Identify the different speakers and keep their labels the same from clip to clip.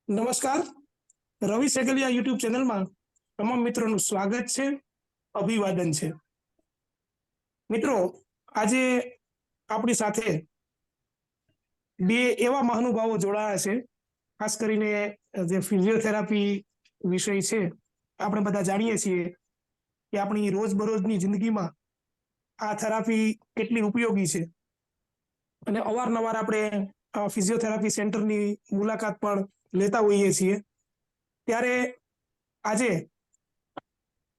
Speaker 1: નમસ્કાર, રવિ સેગલિયા યુટ્યુબ ચેનલમાં તમામ મિત્રોનું સ્વાગત છે, અભિવાદન છે. મિત્રો, આજે આપણી સાથે બે એવા મહાનુભાવો જોડાયા છે, ખાસ કરીને જે ફિઝિયોથેરાપી વિષય છે. આપણે બધા જાણીએ છીએ કે આપણી રોજબરોજની જિંદગીમાં આ થેરાપી કેટલી ઉપયોગી છે અને અવારનવાર આપણે ફિઝિયોથેરાપી સેન્ટરની મુલાકાત પણ લેતા હોઈએ છીએ. ત્યારે આજે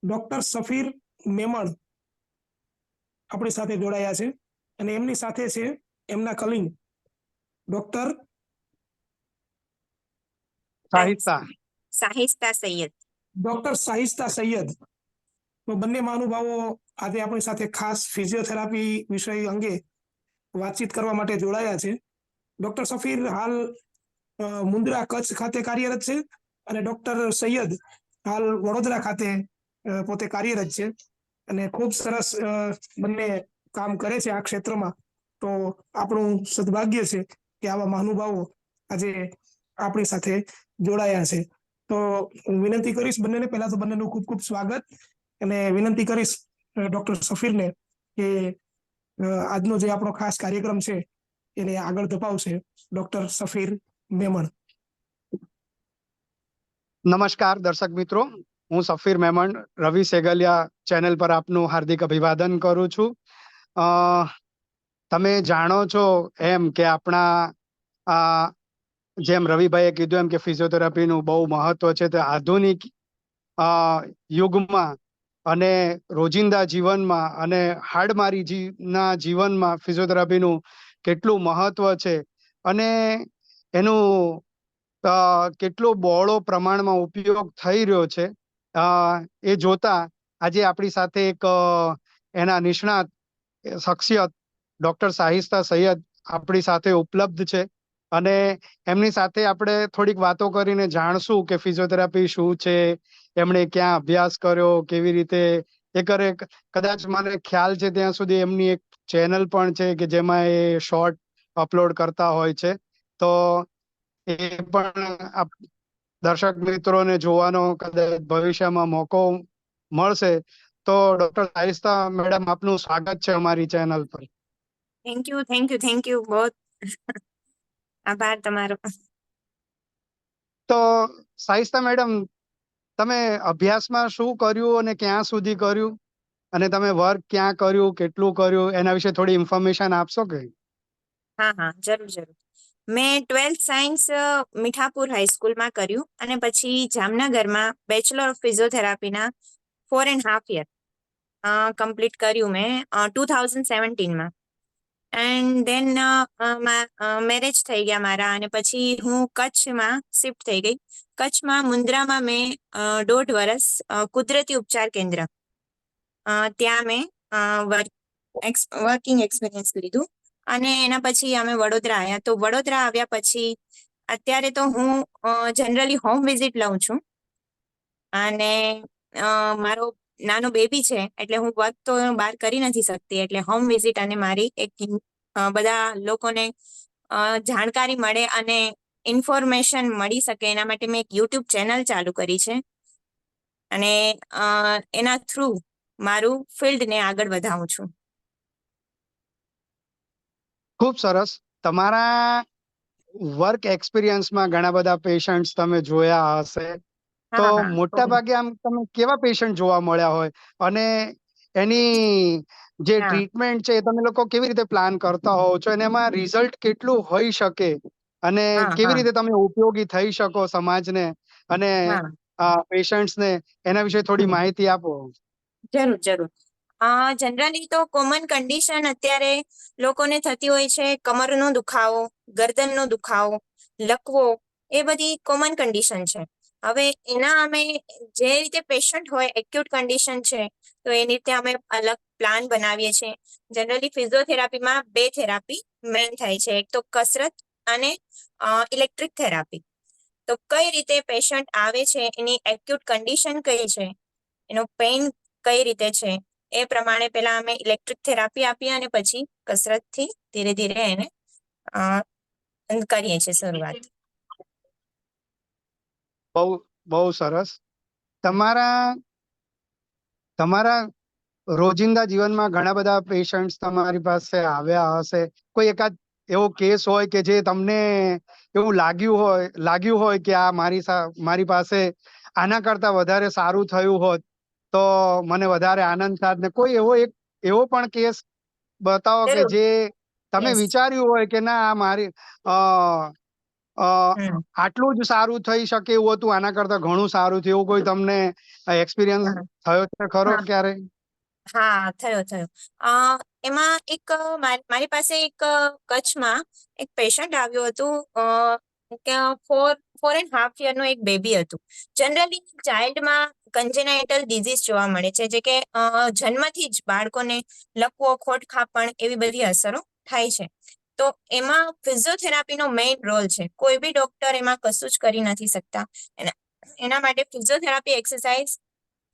Speaker 1: ડોક્ટર સફીર મેમણ આપણી સાથે જોડાયા છે અને એમની સાથે છે એમના colleague doctor
Speaker 2: Shaista Syed.
Speaker 1: Doctor Shaista Syed. તો બંને મહાનુભાવો આજે આપણી સાથે ખાસ ફિઝિયોથેરાપી વિષય અંગે વાતચીત કરવા માટે જોડાયા છે. ડોક્ટર સફીર હાલ મુન્દ્રા કચ્છ ખાતે કાર્યરત છે અને ડોક્ટર સૈયદ હાલ વડોદરા ખાતે પોતે કાર્યરત છે અને ખૂબ સરસ બંને કામ કરે છે આ ક્ષેત્રમાં. તો આપણું સદભાગ્ય છે કે આવા મહાનુભાવો આજે આપણી સાથે જોડાયા છે. તો હું વિનંતી કરીશ બંનેને, પહેલા તો બંનેનું ખૂબ ખૂબ સ્વાગત અને વિનંતી કરીશ ડોક્ટર સફીરને કે આજનો જે આપણો ખાસ કાર્યક્રમ છે એને આગળ ધપાવશે. ડોક્ટર સફીર મેમણ.
Speaker 3: નમસ્કાર દર્શક મિત્રો, હું સફીર મેમણ રવિ સેગલિયા ચેનલ પર આપનું હાર્દિક અભિવાદન કરું છું. તમે જાણો છો એમ કે આપણા જેમ રવિભાઈએ કીધું એમ કે ફિઝિયોથેરાપીનું બહુ મહત્વ છે. તે આધુનિક યુગમાં અને રોજિંદા જીવનમાં અને હાડમારીના જીવનમાં ફિઝિયોથેરાપીનું કેટલું મહત્વ છે અને એનું કેટલો બહોળો પ્રમાણમાં ઉપયોગ થઈ રહ્યો છે એ જોતા આજે આપણી સાથે એક એના નિષ્ણાત શખ્સિયત ડોક્ટર સાહિસ્તા સૈયદ આપણી સાથે ઉપલબ્ધ છે અને એમની સાથે આપણે થોડીક વાતો કરીને જાણશું કે ફિઝિયોથેરાપી શું છે, એમણે ક્યાં અભ્યાસ કર્યો, કેવી રીતે એ કરે. કદાચ મને ખ્યાલ છે ત્યાં સુધી એમની એક ચેનલ પણ છે કે જેમાં એ શોર્ટ અપલોડ કરતા હોય છે. તો એ પણ દર્શક મિત્રોને જોવાનો કદાચ ભવિષ્યમાં મોકો મળશે. તો ડોક્ટર સાહિસ્તા મેડમ, આપનું સ્વાગત છે અમારી ચેનલ પર.
Speaker 2: થેન્ક યુ બહુ આભાર તમારો.
Speaker 3: તો સાહિસ્તા મેડમ, તમે અભ્યાસમાં શું કર્યું અને ક્યાં સુધી કર્યું અને તમે વર્ક ક્યાં કર્યું, કેટલું કર્યું, એના વિશે થોડી ઇન્ફોર્મેશન આપશો કે?
Speaker 2: હા, જરૂર. મેં 12th સાયન્સ મીઠાપુર હાઈસ્કૂલમાં કર્યું અને પછી જામનગરમાં બેચલર ઓફ ફિઝિયોથેરાપીના 4.5 year કમ્પ્લીટ કર્યું મેં 2017માં. એન્ડ દેન મેરેજ થઈ ગયા મારા અને પછી હું કચ્છમાં શિફ્ટ થઈ ગઈ. કચ્છમાં મુન્દ્રામાં મેં 1.5 વર્ષ કુદરતી ઉપચાર કેન્દ્ર ત્યાં મેં વર્કિંગ એક્સપિરિયન્સ લીધું અને એના પછી અમે વડોદરા આવ્યા. તો વડોદરા આવ્યા પછી અત્યારે તો હું જનરલી હોમ વિઝિટ લઉં છું અને મારો નાનો બેબી છે એટલે હું વર્ક તો બહાર કરી નથી શકતી, એટલે હોમ વિઝિટ અને મારી એક બધા લોકોને જાણકારી મળે અને ઇન્ફોર્મેશન મળી શકે એના માટે મેં એક યુટ્યુબ ચેનલ ચાલુ કરી છે અને એના થ્રુ મારું ફિલ્ડને આગળ વધાવું છું.
Speaker 3: ખૂબ સરસ. તમારા વર્ક એક્સપિરિયન્સમાં ઘણા બધા પેશન્ટ્સ તમે જોયા હશે. તો મોટા ભાગે આમ તમે કેવા પેશન્ટ જોવા મળ્યા હોય અને એની જે ટ્રીટમેન્ટ છે તમે લોકો કેવી રીતે પ્લાન કરતા હોવ છો અને એમાં રિઝલ્ટ કેટલું હોઈ શકે અને કેવી રીતે તમે ઉપયોગી થઈ શકો સમાજને અને પેશન્ટ્સને, એના વિશે થોડી માહિતી આપો.
Speaker 2: જરૂર. જનરલી તો કોમન કન્ડિશન અત્યારે લોકોને થતી હોય છે કમરનો દુખાવો, ગરદનનો દુખાવો, લકવો, એ બધી કોમન કન્ડિશન છે. હવે એના અમે જે રીતે પેશન્ટ હોય એક્યુટ કન્ડિશન છે તો એ રીતે અમે અલગ પ્લાન બનાવીએ છીએ. જનરલી ફિઝિયોથેરાપીમાં 2 થેરાપી મેઇન થાય છે, એક તો કસરત અને ઇલેક્ટ્રિક થેરાપી. તો કઈ રીતે પેશન્ટ આવે છે, એની એક્યુટ કન્ડિશન કઈ છે, એનો પેઇન કઈ રીતે છે, એ પ્રમાણે પહેલા અમે ઇલેક્ટ્રિક થેરાપી આપીએ અને પછી કસરતથી ધીરે ધીરે એને કરીએ છીએ શરૂઆત.
Speaker 3: બહુ બહુ સરસ. તમારા તમારા રોજિંદા જીવનમાં ઘણા બધા પેશન્ટ્સ તમારી પાસે આવ્યા હશે. કોઈ એકાદ એવો કેસ હોય કે જે તમને એવું લાગ્યું હોય કે આ મારી પાસે આના કરતા વધારે સારું થયું હોત તો મને વધારે આનંદ થાત, ને કોઈ એવો પણ કેસ બતાવો કે
Speaker 2: જરૂર.
Speaker 3: જે તમે
Speaker 2: Yes.
Speaker 3: વિચાર્યું હોય કે ના આ મારી અ અ
Speaker 2: હમ.
Speaker 3: આટલું જ સારું થઈ શકે એવું હતું, આના કરતા ઘણું સારું થયું, એવું કોઈ તમને એક્સપિરિયન્સ
Speaker 2: હા.
Speaker 3: થયો છે ખરો
Speaker 2: હા.
Speaker 3: ક્યારે?
Speaker 2: હા, થયો. એમાં એક મારી પાસે એક કચ્છમાં એક પેશન્ટ આવ્યું હતું. કે 4.5 year નું એક બેબી હતું. જનરલી ચાઇલ્ડમાં કન્જેનાઇટલ ડિઝીઝ જોવા મળે છે, જે કે જન્મથી જ બાળકોને લકવો, ખોડખાપણ એવી બધી અસરો થાય છે. તો એમાં ફિઝિયોથેરાપીનો મેઇન રોલ છે. કોઈ બી ડોક્ટર એમાં કશું જ કરી નથી શકતા. એના માટે ફિઝિયોથેરાપી એક્સરસાઇઝ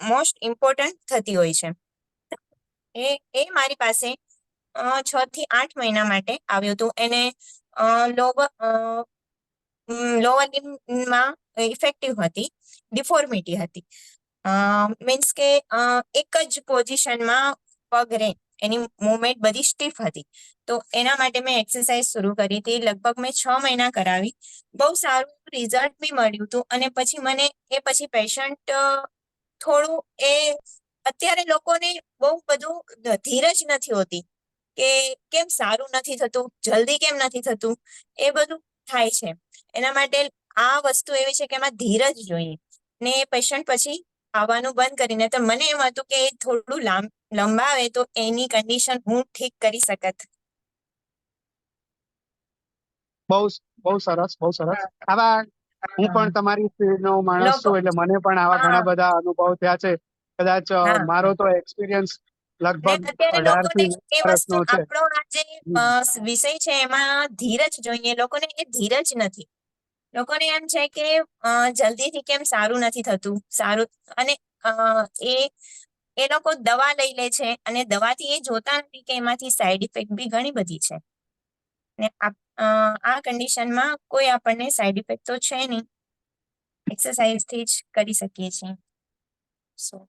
Speaker 2: મોસ્ટ ઇમ્પોર્ટન્ટ થતી હોય છે. એ મારી પાસે 6 થી 8 મહિના માટે આવ્યું હતું. એને લોઅર લિમ્બમાં ઇફેક્ટિવ હતી, ડિફોર્મિટી હતી. મીન્સ કે એક જ પોઝિશનમાં પગ રહે, એની મુવમેન્ટ બધી સ્ટીફ હતી. તો એના માટે મેં એક્સરસાઇઝ શરૂ કરી હતી. લગભગ મેં 6 મહિના કરાવી. બહુ સારું રિઝલ્ટ બી મળ્યું હતું. અને પછી પેશન્ટ થોડું અત્યારે લોકોને બહુ બધું ધીરજ નથી હોતી કે કેમ સારું નથી થતું, જલ્દી કેમ નથી થતું, એ બધું થાય છે. એના માટે આ વસ્તુ એવી છે કે એમાં ધીરજ જોઈએ. ને પેશન્ટ પછી આવવાનું બંધ કરીને, તો મને એમ હતું કે થોડું લંબાવે તો એની કન્ડિશન હું ઠીક કરી શકત.
Speaker 3: બહુ સરસ. આવા હું પણ તમારી ફિલ્ડનો માણસ
Speaker 2: લોકો
Speaker 3: છું, એટલે મને પણ આવા
Speaker 2: હા
Speaker 3: ઘણા બધા અનુભવ થયા છે. કદાચ
Speaker 2: હા
Speaker 3: મારો તો એક્સપિરિયન્સ
Speaker 2: ને
Speaker 3: લગભગ
Speaker 2: અત્યારે
Speaker 3: 18
Speaker 2: લોકોને
Speaker 3: થી
Speaker 2: એ
Speaker 3: 20
Speaker 2: વસ્તુ,
Speaker 3: વર્ષનો છે.
Speaker 2: આપણો આ જે વિષય છે એમાં ધીરજ જોઈએ. લોકોને એ ધીરજ નથી. લોકોને એમ છે કે જલ્દીથી કેમ સારું નથી થતું, સારું. અને એ લોકો દવા લઈ લે છે, અને દવાથી એ જોતા નથી કે એમાંથી સાઈડ ઇફેક્ટ બી ઘણી બધી છે. ને આ કન્ડિશનમાં કોઈ આપણને સાઈડ ઇફેક્ટ તો છે નહીં, એક્સરસાઇઝથી જ કરી શકીએ છીએ. સો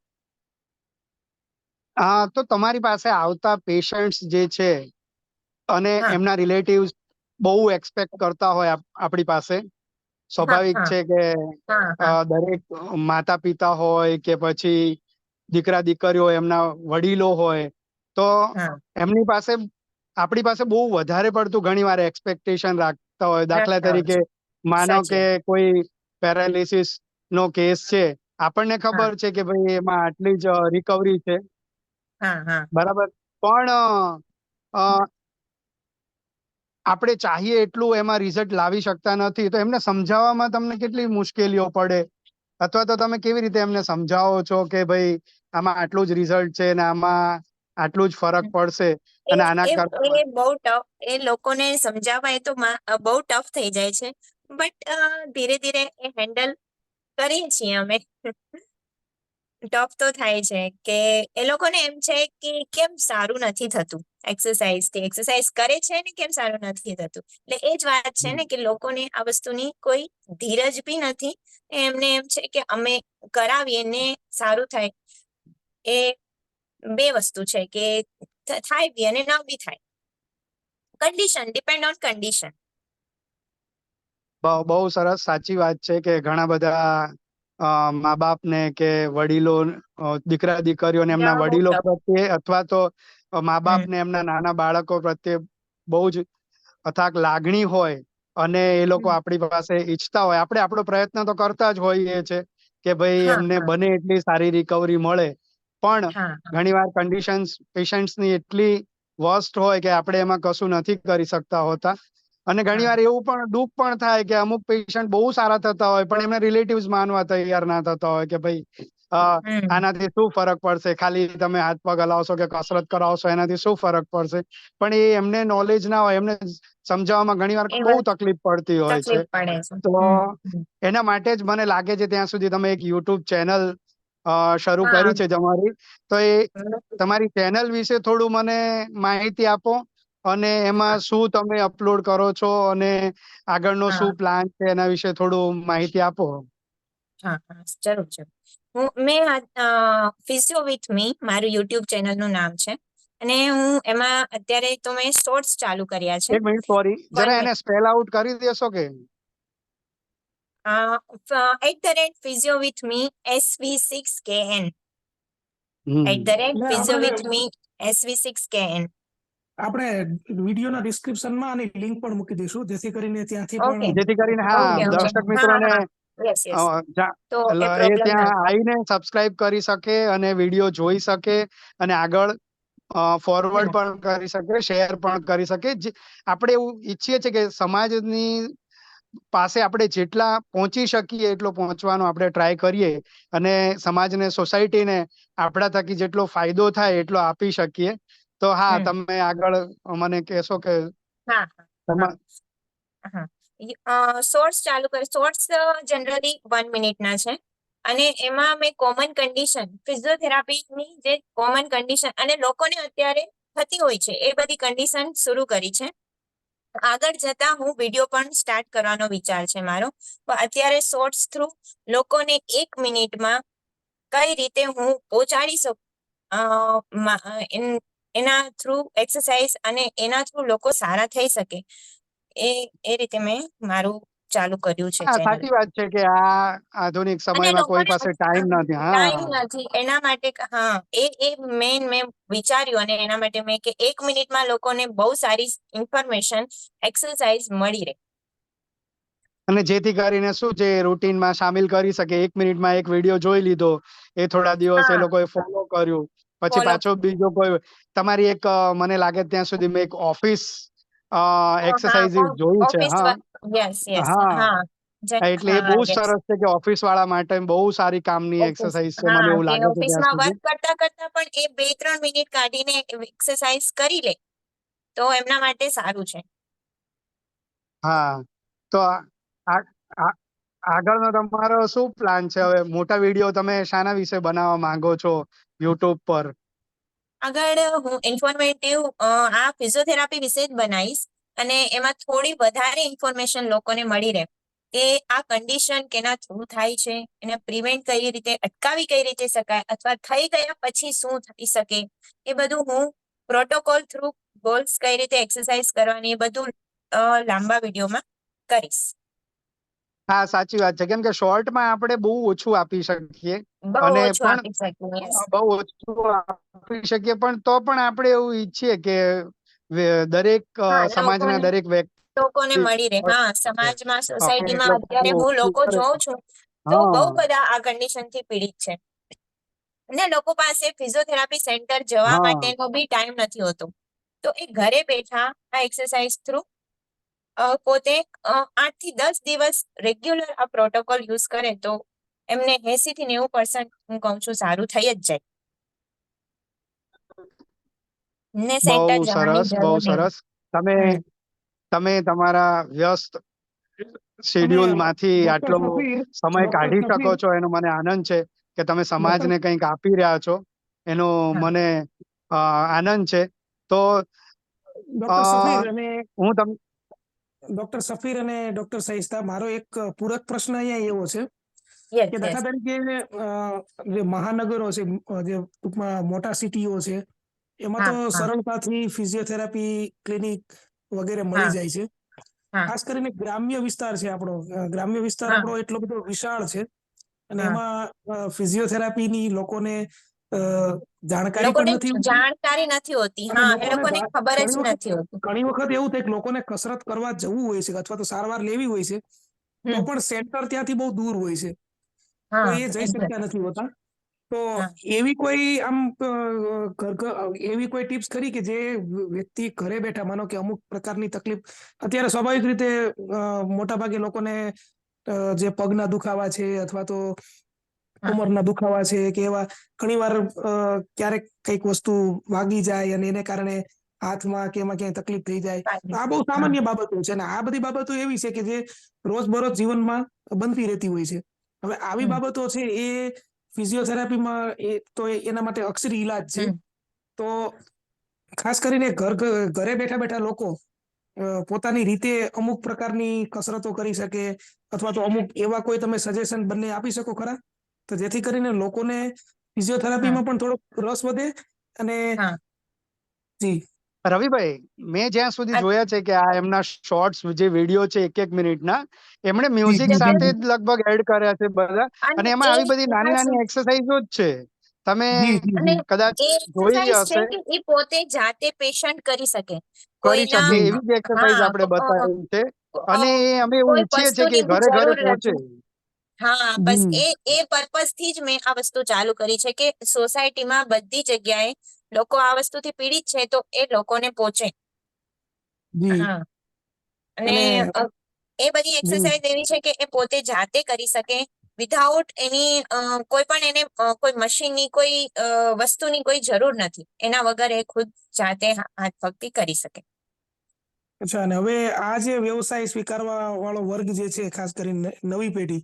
Speaker 3: હા, તો તમારી પાસે આવતા પેશન્ટ્સ જે છે અને
Speaker 2: હા
Speaker 3: એમના રિલેટિવ્સ બહુ એક્સપેક્ટ કરતા હોય આપણી પાસે.
Speaker 2: હા
Speaker 3: સ્વાભાવિક
Speaker 2: હા
Speaker 3: છે કે
Speaker 2: હા હા
Speaker 3: દરેક માતા પિતા હોય કે પછી દીકરા દીકરીઓ, એમના વડીલો હોય, તો
Speaker 2: હા
Speaker 3: એમની પાસે આપણી પાસે બહુ વધારે પડતું ઘણી વાર એક્સપેક્ટેશન રાખતા હોય. દાખલા
Speaker 2: રાખતા હોય
Speaker 3: તરીકે
Speaker 2: છે.
Speaker 3: માનો
Speaker 2: સાચી
Speaker 3: કે
Speaker 2: વાત.
Speaker 3: કોઈ પેરાલિસિસ નો કેસ છે, આપણને
Speaker 2: હા
Speaker 3: ખબર છે કે ભાઈ એમાં આટલી જ રિકવરી છે,
Speaker 2: હા
Speaker 3: બરાબર. પણ આપણે ચાહીએ એટલું એમાં રિઝલ્ટ લાવી શકતા નથી. તો એમને સમજાવવામાં તમને કેટલી મુશ્કેલીઓ પડે, અથવા તો તમે કેવી રીતે એમને સમજાવો છો કે ભાઈ આમાં આટલું જ રિઝલ્ટ છે ને આમાં આટલું જ ફરક પડશે,
Speaker 2: એ
Speaker 3: અને આના
Speaker 2: એ
Speaker 3: કરતા
Speaker 2: એ બહુ ટફ, એ લોકોને સમજાવવા એ તો બહુ ટફ થઈ જાય છે. બટ ધીરે ધીરે એ હેન્ડલ કરીએ છીએ અમે. ટફ તો થાય છે કે એ લોકોને એમ છે કે કેમ સારું નથી થતું એક્સરસાઇઝ કરે છે ને, કેમ સારું નથી થતું. એટલે એ જ વાત છે ને કે લોકોને આ વસ્તુની કોઈ ધીરજ બી નથી. એમને એમ છે કે અમે કરાવીએ ને સારું થાય. એ બે વસ્તુ છે કે થાય બી અને ન બી થાય. Condition, depend on condition.
Speaker 3: બહુ સરસ, સાચી વાત છે કે ઘણા બધા મા બાપ ને કે વડીલો, દીકરા દીકરીઓને એમના
Speaker 2: બહુ
Speaker 3: વડીલો
Speaker 2: ટફ.
Speaker 3: પ્રત્યે, અથવા તો મા બાપ
Speaker 2: હમ
Speaker 3: ને એમના નાના બાળકો પ્રત્યે બહુ જ અથાગ લાગણી હોય, અને એ લોકો
Speaker 2: હમ.
Speaker 3: આપણી પાસે ઈચ્છતા હોય. આપણે આપણો પ્રયત્ન તો કરતા જ હોઈએ છે કે ભાઈ
Speaker 2: હા
Speaker 3: એમને
Speaker 2: હા
Speaker 3: બને એટલી સારી રિકવરી મળે. પણ
Speaker 2: હા
Speaker 3: ઘણીવાર કન્ડિશન્સ પેશન્ટ્સની એટલી વર્સ્ટ હોય કે આપણે એમાં કશું નથી કરી શકતા હોતા. અને
Speaker 2: હા
Speaker 3: ઘણીવાર એવું પણ દુઃખ પણ થાય કે અમુક પેશન્ટ બહુ સારા થતા હોય, પણ એમના રિલેટિવ્સ માનવા તૈયાર ના થતા હોય કે ભાઈ
Speaker 2: હમ
Speaker 3: આનાથી શું ફરક પડશે, ખાલી તમે હાથ પગ હલાવશો કે કસરત કરાવશો એનાથી શું ફરક પડશે. પણ એ એમને નોલેજ ના હોય, એમને સમજાવવામાં ઘણીવાર
Speaker 2: એ
Speaker 3: બહુ
Speaker 2: વાત
Speaker 3: તકલીફ પડતી હોય છે.
Speaker 2: તકલીફ પડે છે.
Speaker 3: તો
Speaker 2: હમ.
Speaker 3: એના માટે જ મને લાગે છે ત્યાં સુધી તમે એક યુટ્યુબ ચેનલ શરૂ
Speaker 2: હા
Speaker 3: કરી છે તમારી. તો એ તમારી ચેનલ વિશે થોડું મને માહિતી આપો, અને એમાં શું તમે અપલોડ કરો છો અને આગળનો
Speaker 2: હા
Speaker 3: શું પ્લાન છે એના વિશે થોડું માહિતી આપો.
Speaker 2: હા હા જરૂર જરૂર. મેં ફિઝિયો વિથ મી મારું યુટ્યુબ ચેનલ નું નામ છે અને હું એમાં અત્યારે તો મેં શોર્ટ્સ ચાલુ કર્યા છે.
Speaker 3: 1 મિનિટ સોરી,
Speaker 2: 1
Speaker 3: જરા
Speaker 2: મિનિટ.
Speaker 3: એને સ્પેલ આઉટ કરી દેશો કે?
Speaker 2: @physioWithMe SV6KN
Speaker 1: એટલે
Speaker 2: @physioWithMe SV6KN.
Speaker 1: આપણે વિડીયોના ડિસ્ક્રિપ્શનમાં આની લિંક પણ મૂકી દઈશું, જેથી કરીને ત્યાંથી
Speaker 2: ઓકે
Speaker 1: પણ
Speaker 3: જેથી કરીને હા
Speaker 2: ઓકે ઓકે.
Speaker 3: દર્શક
Speaker 2: હા હા
Speaker 3: મિત્રોને
Speaker 2: હા. Yes yes. તો એ
Speaker 3: એ
Speaker 2: પ્રોબ્લેમ ના
Speaker 3: ત્યાં
Speaker 2: થાય.
Speaker 3: આવીને સબસ્ક્રાઇબ કરી શકે અને વિડીયો જોઈ શકે અને આગળ ફોરવર્ડ પણ કરી શકે, શેર પણ કરી શકે. આપણે એવું ઈચ્છીએ છીએ કે સમાજની પાસે આપણે જેટલા પહોંચી શકીએ એટલો પહોંચવાનો આપણે ટ્રાય કરીએ અને સમાજને, સોસાયટીને આપણા થકી જેટલો ફાયદો થાય એટલો આપી શકીએ. તો હા,
Speaker 2: હમ.
Speaker 3: તમે આગળ મને કહેશો કે
Speaker 2: હા હા હા. શોર્ટ્સ ચાલુ કરે. શોર્ટ્સ જનરલી 1 મિનિટના છે અને એમાં મેં કોમન કન્ડિશન, ફિઝિયોથેરાપીની જે કોમન કન્ડિશન અને લોકોને અત્યારે થતી હોય છે એ બધી કન્ડિશન શરૂ કરી છે. આગળ જતા હું વિડીયો પણ સ્ટાર્ટ કરવાનો વિચાર છે મારો. પણ અત્યારે શોર્ટ્સ થ્રુ લોકોને 1 મિનિટમાં કઈ રીતે હું પહોંચાડી શકું, એના થ્રુ એક્સરસાઇઝ અને એના થ્રુ લોકો સારા થઈ શકે એ રીતે મેં મારું ચાલુ કર્યું છે
Speaker 3: હા,
Speaker 2: ચેનલ.
Speaker 3: સાચી વાત છે કે આ આધુનિક
Speaker 2: અને
Speaker 3: સમયમાં કોઈ
Speaker 2: લોકોને
Speaker 3: પાસે ટાઈમ નથી.
Speaker 2: ટાઈમ
Speaker 3: હા,
Speaker 2: નથી એના માટે. હા, એ મેન મેં વિચાર્યું અને એના માટે મેં કે 1 મિનિટમાં લોકોને બહુ સારી ઇન્ફોર્મેશન, એક્સરસાઇઝ મળી રહે.
Speaker 3: અને જેથી કરીને શું છે રૂટીનમાં સામેલ કરી શકે. 1 મિનિટમાં એક વિડીયો જોઈ લીધો, એ થોડા દિવસ એ
Speaker 2: હા
Speaker 3: લોકોએ ફોલો કર્યું, પછી
Speaker 2: ફોલો.
Speaker 3: પાછો બીજો કોઈ તમારી એક મને લાગે ત્યાં સુધી મેં એક ઓફિસ
Speaker 2: હા
Speaker 3: એક્સરસાઇઝ જોયું છે.
Speaker 2: ઓફિસ
Speaker 3: હા
Speaker 2: વર્ક. Yes yes.
Speaker 3: હા,
Speaker 2: હા
Speaker 3: એટલે એ
Speaker 2: હા
Speaker 3: બહુ
Speaker 2: યસ.
Speaker 3: સરસ છે કે ઓફિસ વાળા માટે બહુ સારી કામની
Speaker 2: ઓફિસ.
Speaker 3: એક્સરસાઇઝ છે, મને
Speaker 2: હા,
Speaker 3: એવું
Speaker 2: કે
Speaker 3: લાગે છે ત્યાં
Speaker 2: ઓફિસમાં
Speaker 3: સુધી.
Speaker 2: વર્ક કરતા કરતા પણ એ 2-3 મિનિટ કાઢીને એક્સરસાઇઝ કરી લે તો એમના માટે સારું છે.
Speaker 3: હા, તો આગળનો તમારો શું પ્લાન છે? હવે મોટા વિડીયો તમે શાના વિશે બનાવવા માંગો છો યુટ્યુબ પર?
Speaker 2: આગળ હું ઇન્ફોર્મેટિવ આ ફિઝિયોથેરાપી વિશે જ બનાવીશ અને એમાં થોડી વધારે ઇન્ફોર્મેશન લોકોને મળી રહે કે આ કન્ડિશન કેના થ્રુ થાય છે, એને પ્રિવેન્ટ કઈ રીતે, અટકાવી કઈ રીતે શકાય, અથવા થઈ ગયા પછી શું થઈ શકે, એ બધું હું પ્રોટોકોલ થ્રુ ગોલ્સ કઈ રીતે એક્સરસાઇઝ કરવાની એ બધું લાંબા વિડીયોમાં કરીશ.
Speaker 3: હા, સાચી વાત છે. કેમ કે શોર્ટમાં આપણે બહુ ઓછું આપી શકીએ
Speaker 2: બહુ
Speaker 3: અને
Speaker 2: ઓછું
Speaker 3: પણ
Speaker 2: આપી શકું. યસ.
Speaker 3: બહુ ઓછું આપી શકીએ, પણ તો પણ આપણે એવું ઈચ્છીએ કે દરેક
Speaker 2: હા,
Speaker 3: સમાજના દરેક
Speaker 2: લોકોને
Speaker 3: વ્યક્તિ
Speaker 2: મળી રહે. હા, સમાજમાં,
Speaker 3: એ
Speaker 2: સોસાયટીમાં અત્યારે
Speaker 3: લોકોનો
Speaker 2: હું
Speaker 3: ઉપયોગ
Speaker 2: લોકો
Speaker 3: કરે.
Speaker 2: જોઉં છું તો બહુ
Speaker 3: હા,
Speaker 2: બધા આ કન્ડિશન થી પીડિત છે અને લોકો પાસે ફિઝિયોથેરાપી સેન્ટર જવા
Speaker 3: હા.
Speaker 2: માટેનો બી ટાઈમ નથી હોતો. તો એ ઘરે બેઠા આ એક્સરસાઇઝ થ્રુ પોતે 8 થી 10 દિવસ રેગ્યુલર આ પ્રોટોકોલ યુઝ કરે તો એમને 80 થી 90% હું કહું છું સારું થઈ જ જાય ને સેન્ટર
Speaker 3: બહુ
Speaker 2: જવાની
Speaker 3: સરસ, બહુ
Speaker 2: જરૂર નહીં.
Speaker 3: સરસ. તમે
Speaker 2: હમ.
Speaker 3: તમે તમારા વ્યસ્ત
Speaker 1: અને
Speaker 3: શેડ્યુલ માંથી
Speaker 1: ડોક્ટર
Speaker 3: આટલો
Speaker 1: સફીર
Speaker 3: સમય
Speaker 1: ડોક્ટર
Speaker 3: કાઢી શકો
Speaker 1: સફીર
Speaker 3: છો, એનો મને આનંદ છે કે તમે
Speaker 1: ડોક્ટર
Speaker 3: સમાજને કંઈક આપી રહ્યા છો, એનો
Speaker 2: હા
Speaker 3: મને આનંદ છે. તો અ,
Speaker 1: ડોક્ટર સફીર અને
Speaker 3: હું તમ
Speaker 1: ડોક્ટર સફીર અને ડોક્ટર સહિસ્તા, મારો એક પૂરક પ્રશ્ન અહીંયા એવો છે
Speaker 2: યસ
Speaker 1: કે
Speaker 2: યસ.
Speaker 1: દાખલા તરીકે જે મહાનગરો છે, જે ટૂંકમાં મોટા સિટીઓ છે, એમાં તો
Speaker 2: હા હા
Speaker 1: સરળતાથી ફિઝિયોથેરાપી ક્લિનિક વગેરે મળી
Speaker 2: હા
Speaker 1: જાય છે.
Speaker 2: હા
Speaker 1: ખાસ કરીને ગ્રામ્ય વિસ્તાર છે આપણો, ગ્રામ્ય વિસ્તાર
Speaker 2: હા
Speaker 1: આપણો એટલો બધો વિશાળ છે અને
Speaker 2: હા.
Speaker 1: એમાં ફિઝિયોથેરાપીની લોકોને અ, જાણકારી
Speaker 2: લોકોને
Speaker 1: પણ નથી હોતી
Speaker 2: જાણકારી નથી હોતી.
Speaker 1: અને
Speaker 2: હા, એ
Speaker 1: લોકોને
Speaker 2: લોકોને ખબર જ
Speaker 1: ઘણી વખત
Speaker 2: નથી હોતી.
Speaker 1: ઘણી વખત એવું થાય કે લોકોને કસરત કરવા જવું હોય છે અથવા તો સારવાર લેવી હોય છે, તો
Speaker 2: હમ.
Speaker 1: પણ સેન્ટર ત્યાંથી બહુ દૂર હોય છે, તો
Speaker 2: હા
Speaker 1: એ જઈ
Speaker 2: એક્ઝેક્ટ.
Speaker 1: શકતા નથી હોતા. તો
Speaker 2: હા
Speaker 1: એવી કોઈ આમ એવી કોઈ ટિપ્સ ખરી કે જે વ્યક્તિ ઘરે બેઠા, માનો કે અમુક પ્રકારની તકલીફ અત્યારે સ્વાભાવિક રીતે મોટાભાગે લોકોને જે પગના દુખાવા છે અથવા તો
Speaker 2: હા
Speaker 1: કમરના દુખાવા છે કે એવા ઘણીવાર ક્યારેક કઈક વસ્તુ વાગી જાય અને એને કારણે હાથમાં કે એમાં ક્યાંય તકલીફ થઈ જાય, તો આ બહુ
Speaker 2: હા
Speaker 1: સામાન્ય બાબતો છે અને આ બધી બાબતો એવી છે કે જે રોજબરોજ જીવનમાં બનતી રહેતી હોય છે. હવે આવી
Speaker 2: હમ
Speaker 1: બાબતો છે એ ફિઝિયોથેરાપીમાં એ તો એના માટે અક્ષરી ઈલાજ છે.
Speaker 2: હમ
Speaker 1: તો ખાસ કરીને ઘરે બેઠા બેઠા લોકો પોતાની રીતે અમુક પ્રકારની કસરતો કરી શકે, અથવા તો અમુક એવા કોઈ તમે સજેશન બંને આપી શકો ખરા, તો જેથી કરીને લોકોને
Speaker 2: હા
Speaker 1: ફિઝિયોથેરાપીમાં પણ થોડોક રસ વધે. અને
Speaker 2: હા
Speaker 1: જી
Speaker 3: રવિભાઈ, મેં જ્યાં સુધી
Speaker 2: અ-
Speaker 3: જોયા છે કે આ એમના શોર્ટ્સ જે વિડીયો છે 1-1 મિનિટના, એમણે
Speaker 1: જી
Speaker 3: મ્યુઝિક
Speaker 1: જી જી
Speaker 3: સાથે
Speaker 1: જી
Speaker 3: જ લગભગ એડ કર્યા છે બધા.
Speaker 2: અને
Speaker 3: અને એમાં
Speaker 2: એ
Speaker 3: આવી બધી નાની
Speaker 2: ખાસ
Speaker 3: નાની એક્સરસાઇઝો જ છે. તમે
Speaker 1: જી જી
Speaker 2: અને
Speaker 1: જી
Speaker 3: કદાચ
Speaker 2: એ
Speaker 3: જોઈ
Speaker 2: એક્સરસાઇઝ છે
Speaker 3: હશે.
Speaker 2: કે એ પોતે જાતે પેશન્ટ કરી શકે.
Speaker 3: કરી શકે
Speaker 2: કોઈના
Speaker 1: જી
Speaker 3: એવી જ એક્સરસાઇઝ
Speaker 2: હા
Speaker 3: આપણે બતાવી છે. અને એ અમે એવું
Speaker 2: કોઈ
Speaker 3: ઈચ્છીએ છીએ કે
Speaker 2: વસ્તુની
Speaker 3: ઘરે ઘરે
Speaker 2: જરૂર
Speaker 3: પહોંચે.
Speaker 2: નથી. હા, બસ
Speaker 1: જી
Speaker 2: એ પર્પઝ થી જ મેં આ વસ્તુ ચાલુ કરી છે કે સોસાયટીમાં બધી જગ્યાએ લોકો આ વસ્તુથી પીડિત છે તો એ લોકોને પહોંચે.
Speaker 1: જી
Speaker 2: હા, અને
Speaker 1: અને
Speaker 2: એ બધી
Speaker 1: જી
Speaker 2: એક્સરસાઇઝ એવી છે કે એ પોતે જાતે કરી શકે, વિધાઉટ એની કોઈ પણ એને કોઈ મશીનની કોઈ વસ્તુની કોઈ જરૂર નથી. એના વગર એ ખુદ જાતે હાથ પગથી કરી શકે.
Speaker 1: અચ્છા, અને હવે આ જે વ્યવસાય સ્વીકારવા વાળો વર્ગ જે છે, ખાસ કરીને નવી પેઢી,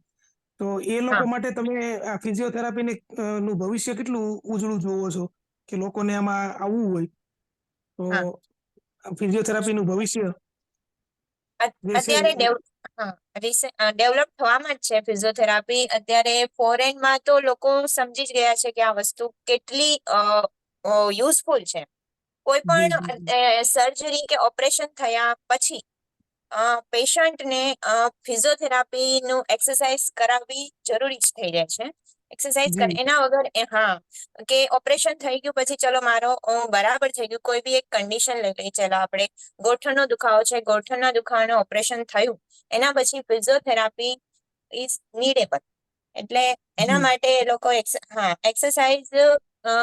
Speaker 1: તો એ લોકો
Speaker 2: હા
Speaker 1: માટે તમે આ ફિઝિયોથેરાપીને નું ભવિષ્ય કેટલું ઉજળું જોવો છો, કે લોકોને આમાં આવવું હોય તો
Speaker 2: હા
Speaker 1: ફિઝિયોથેરાપીનું ભવિષ્ય જે છે
Speaker 2: અત્યારે ડેવલપ થવામાં જ છે ફિઝિયોથેરાપી. અત્યારે ફોરેનમાં તો લોકો સમજી જ ગયા છે કે આ વસ્તુ કેટલી યુઝફુલ છે. કોઈ
Speaker 1: જી જી
Speaker 2: પણ સર્જરી કે ઓપરેશન થયા પછી પેશન્ટને ફિઝિયોથેરાપી નું એક્સરસાઇઝ કરાવવી જરૂરી જ થઈ જાય છે. એક્સરસાઇઝ કરે
Speaker 1: જી
Speaker 2: એના વગર હા, કે ઓપરેશન થઈ ગયું પછી ચલો મારો બરાબર થઈ ગયું, કોઈ બી એક કન્ડિશન લઈ લઈએ. ચલો આપણે ગોઠણનો દુખાવો છે, ગોઠણના દુખાવાનું ઓપરેશન થયું, એના પછી ફિઝિયોથેરાપી ઇઝ નીડેબલ. એટલે એના
Speaker 1: જી
Speaker 2: માટે એ લોકો એક્સરસાઇઝ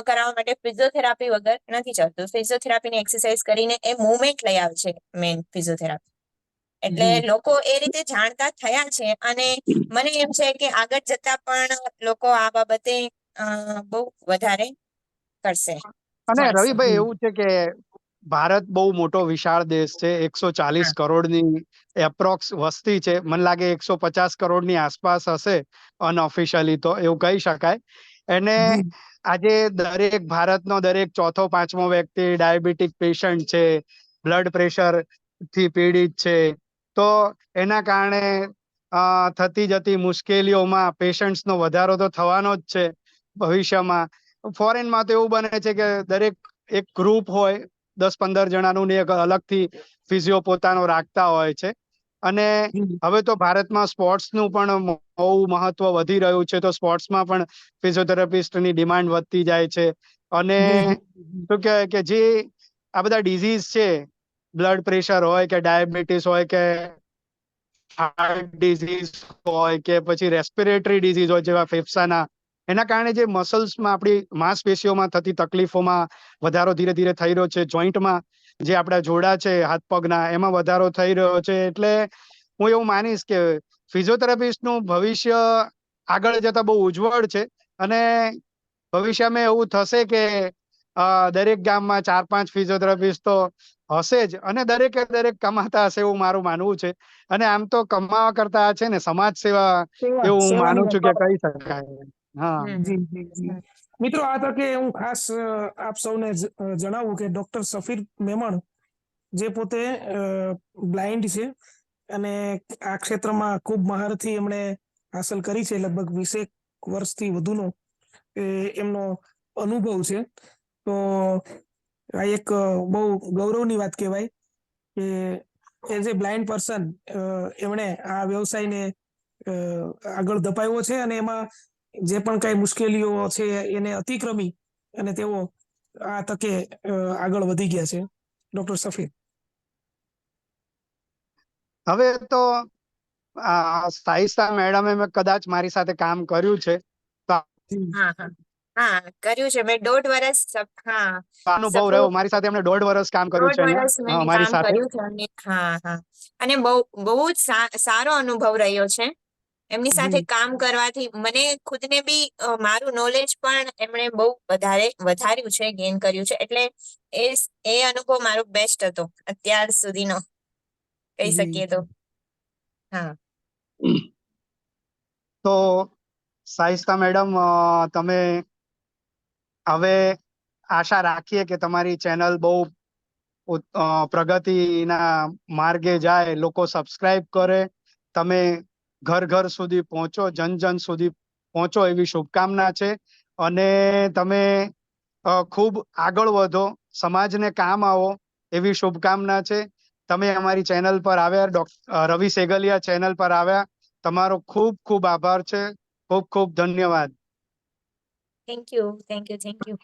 Speaker 2: કરાવવા માટે ફિઝિયોથેરાપી વગર નથી ચાલતું. ફિઝિયોથેરાપીની એક્સરસાઇઝ કરીને એ મુવમેન્ટ લઈ આવે છે મેન ફિઝિયોથેરાપી. એટલે
Speaker 1: જી
Speaker 2: લોકો એ રીતે જાણતા થયા છે, અને મને એમ છે કે આગળ જતા પણ લોકો આ બાબતે બહુ વધારે કરશે,
Speaker 3: અને
Speaker 2: જાણશે.
Speaker 3: રવિભાઈ, એવું છે કે ભારત બહુ મોટો વિશાળ દેશ છે. 140
Speaker 2: હા
Speaker 3: કરોડની એપ્રોક્સ વસ્તી છે. મને લાગે 150 કરોડની આસપાસ હશે અનઓફિશિયલી, તો એવું કહી શકાય. અને
Speaker 1: જી
Speaker 3: આજે ભારતનો દરેક ચોથો પાંચમો વ્યક્તિ ડાયાબિટીક પેશન્ટ છે, બ્લડ પ્રેશર થી પીડિત છે. તો એના કારણે થતી જતી મુશ્કેલીઓમાં પેશન્ટ્સનો વધારો તો થવાનો જ છે ભવિષ્યમાં. ફોરેનમાં તો એવું બને છે કે દરેક એક ગ્રુપ હોય 10-15 જણાનું, ને એક અલગથી ફિઝિયો પોતાનો રાખતા હોય છે. અને
Speaker 1: જી
Speaker 3: હવે તો ભારતમાં સ્પોર્ટ્સનું પણ બહુ મહત્વ વધી રહ્યું છે. તો સ્પોર્ટ્સમાં પણ ફિઝિયોથેરાપિસ્ટની ડિમાન્ડ વધતી જાય છે. અને
Speaker 1: જી જી
Speaker 3: શું કહેવાય કે જે આ બધા ડિઝીઝ છે, બ્લડ પ્રેશર હોય કે ડાયાબિટીસ હોય કે હાર્ટ ડિઝીઝ હોય કે પછી રેસ્પિરેટરી ડિઝીઝ હોય, જેવા ફેફસાના, એના કારણે જે મસલ્સમાં આપણી માંસપેશીઓમાં થતી તકલીફોમાં વધારો ધીરે ધીરે થઈ રહ્યો છે. જોઈન્ટમાં જે આપણા જોડા છે હાથ પગના, એમાં વધારો થઈ રહ્યો છે. એટલે હું એવું માનીશ કે ફિઝિયોથેરાપિસ્ટનું ભવિષ્ય આગળ જતા બહુ ઉજ્જવળ છે. અને ભવિષ્યમાં એવું થશે કે દરેક ગામમાં 4-5 ફિઝિયોથેરાપિસ્ટ તો હશે જ, અને દરેક કમાતા હશે એવું મારું માનવું છે. અને આમ તો કમાવા કરતા છે ને સમાજ સેવા, એવું હું
Speaker 1: સેવાની
Speaker 3: માનું છું કે
Speaker 1: વાત.
Speaker 3: કહી શકાય. હા.
Speaker 1: જી જી જી મિત્રો, આ તકે હું ખાસ આપ સૌને જણાવું કે ડોક્ટર સફીર મેમણ, જે પોતે બ્લાઇન્ડ છે અને આ ક્ષેત્રમાં ખૂબ મહારથી એમણે હાંસલ કરી છે, લગભગ 20 વર્ષથી વધુનો એમનો અનુભવ છે. તો આ એક બહુ ગૌરવની વાત કહેવાય કે એઝ એ બ્લાઇન્ડ પર્સન એમણે આ વ્યવસાયને આગળ ધપાવ્યો છે, અને એમાં જે પણ કઈ મુશ્કેલીઓ છે એને અતિક્રમી અને તેઓ આ તકે આગળ વધી ગયા છે. ડોક્ટર સફીર.
Speaker 3: હવે તો સાઈસ્તા મેડમે કદાચ મારી સાથે કામ કર્યું છે, તો
Speaker 2: હા હા હા, કર્યું છે મેં 1.5 વર્ષ. હા,
Speaker 3: અનુભવ રહ્યો.
Speaker 2: સપોર્ટ
Speaker 3: મારી સાથે એમને 1.5 વર્ષ કામ કર્યું છે
Speaker 2: 1.5 વર્ષ મેં
Speaker 3: અહીંયા મારી
Speaker 2: કામ
Speaker 3: સાથે.
Speaker 2: કર્યું છે, અને હા હા, અને બહુ જ સારો અનુભવ રહ્યો છે એમની સાથે
Speaker 1: જી
Speaker 2: કામ કરવાથી. મને ખુદને બી મારું નોલેજ પણ એમણે બહુ વધાર્યું છે, ગેઇન કર્યું છે. એટલે એ અનુભવ મારો બેસ્ટ હતો અત્યાર સુધીનો, કહી
Speaker 1: જી
Speaker 2: શકીએ તો. હા
Speaker 3: તો સાઈસ્તા મેડમ, તમે હવે આશા રાખીએ કે તમારી ચેનલ બહુ પ્રગતિના માર્ગે જાય, લોકો સબસ્ક્રાઇબ કરે, તમે ઘર ઘર સુધી પહોંચો, જન જન સુધી પહોંચો એવી શુભકામના છે. અને તમે ખૂબ આગળ વધો, સમાજને કામ આવો એવી શુભકામના છે. તમે અમારી ચેનલ પર આવ્યા, રવિ સેગલિયા ચેનલ પર આવ્યા, તમારો ખૂબ ખૂબ આભાર છે. ખૂબ ખૂબ ધન્યવાદ.
Speaker 2: Thank you.